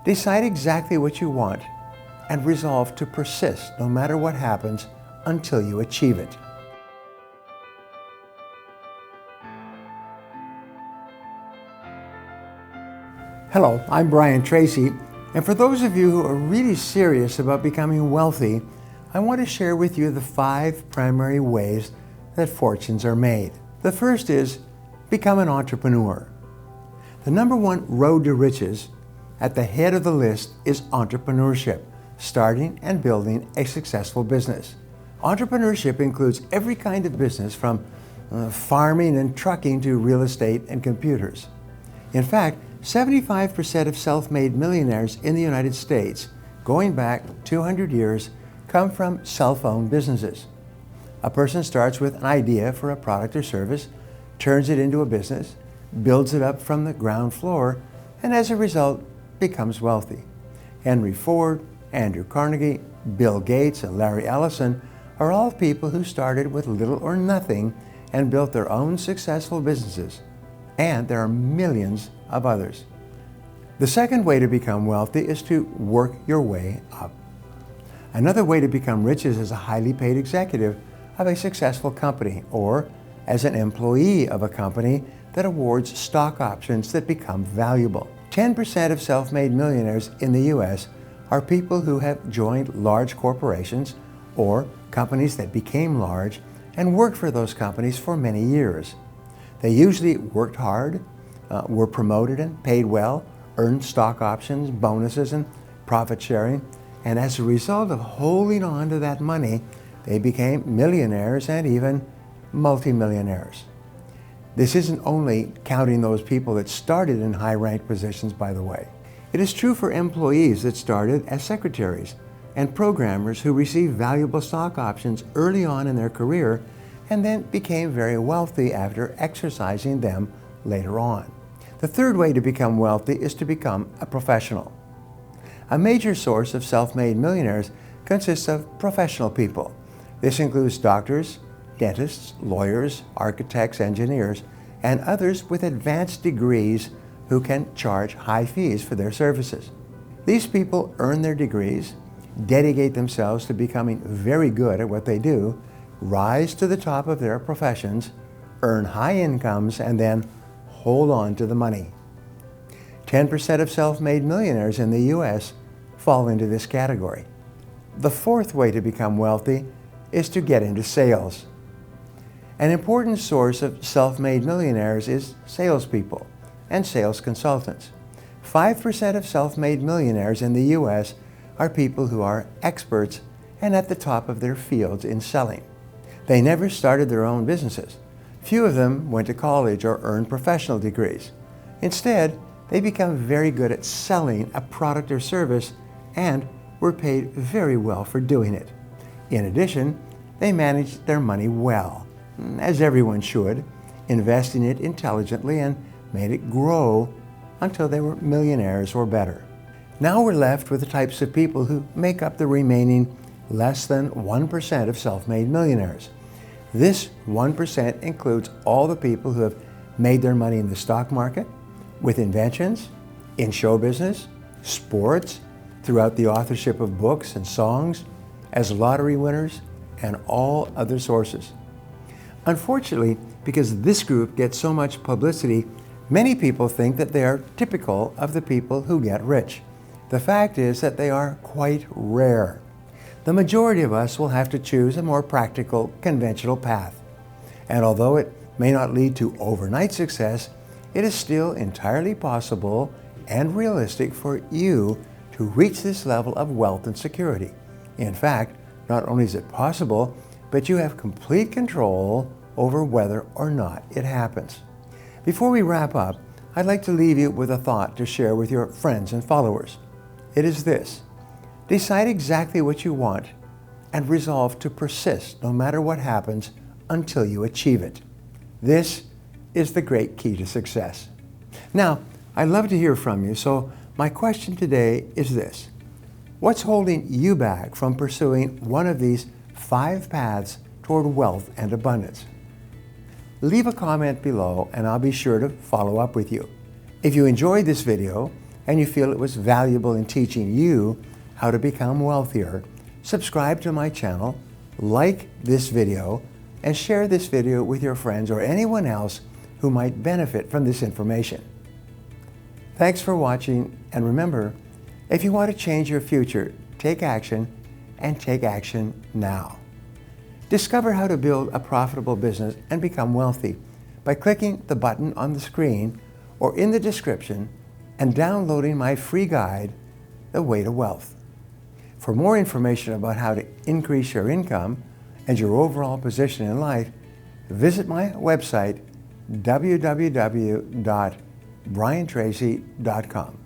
Decide exactly what you want and resolve to persist no matter what happens until you achieve it. Hello, I'm Brian Tracy, and for those of you who are really serious about becoming wealthy, I want to share with you the 5 primary ways that fortunes are made. The first is become an entrepreneur. The number 1 road to riches at the head of the list is entrepreneurship, starting and building a successful business. Entrepreneurship includes every kind of business from farming and trucking to real estate and computers. In fact, 75% of self-made millionaires in the United States, going back 200 years, come from self-owned businesses. A person starts with an idea for a product or service, turns it into a business, builds it up from the ground floor, and as a result, becomes wealthy. Henry Ford, Andrew Carnegie, Bill Gates, and Larry Ellison are all people who started with little or nothing and built their own successful businesses. And there are millions of others. The second way to become wealthy is to work your way up. Another way to become rich is as a highly paid executive of a successful company or as an employee of a company that awards stock options that become valuable. 10% of self-made millionaires in the U.S. are people who have joined large corporations or companies that became large and worked for those companies for many years. They usually worked hard, were promoted and paid well, earned stock options, bonuses, and profit sharing, and as a result of holding on to that money, they became millionaires and even multimillionaires. This isn't only counting those people that started in high-ranked positions, by the way. It is true for employees that started as secretaries and programmers who received valuable stock options early on in their career and then became very wealthy after exercising them later on. The third way to become wealthy is to become a professional. A major source of self-made millionaires consists of professional people. This includes doctors, dentists, lawyers, architects, engineers, and others with advanced degrees who can charge high fees for their services. These people earn their degrees, dedicate themselves to becoming very good at what they do, rise to the top of their professions, earn high incomes, and then hold on to the money. 10% of self-made millionaires in the U.S. fall into this category. The fourth way to become wealthy is to get into sales. An important source of self-made millionaires is salespeople and sales consultants. 5% of self-made millionaires in the U.S. are people who are experts and at the top of their fields in selling. They never started their own businesses. Few of them went to college or earned professional degrees. Instead, they become very good at selling a product or service and were paid very well for doing it. In addition, they managed their money well, as everyone should, investing it intelligently and made it grow until they were millionaires or better. Now we're left with the types of people who make up the remaining less than 1% of self-made millionaires. This 1% includes all the people who have made their money in the stock market, with inventions, in show business, sports, throughout the authorship of books and songs, as lottery winners, and all other sources. Unfortunately, because this group gets so much publicity, many people think that they are typical of the people who get rich. The fact is that they are quite rare. The majority of us will have to choose a more practical, conventional path. And although it may not lead to overnight success, it is still entirely possible and realistic for you to reach this level of wealth and security. In fact, not only is it possible, but you have complete control over whether or not it happens. Before we wrap up, I'd like to leave you with a thought to share with your friends and followers. It is this: decide exactly what you want and resolve to persist no matter what happens until you achieve it. This is the great key to success. Now, I'd love to hear from you, so my question today is this: what's holding you back from pursuing one of these 5 paths toward wealth and abundance? Leave a comment below and I'll be sure to follow up with you. If you enjoyed this video, and you feel it was valuable in teaching you how to become wealthier, subscribe to my channel, like this video, and share this video with your friends or anyone else who might benefit from this information. Thanks for watching, and remember, if you want to change your future, take action, and take action now. Discover how to build a profitable business and become wealthy by clicking the button on the screen or in the description and downloading my free guide, The Way to Wealth. For more information about how to increase your income and your overall position in life, visit my website, www.BrianTracy.com.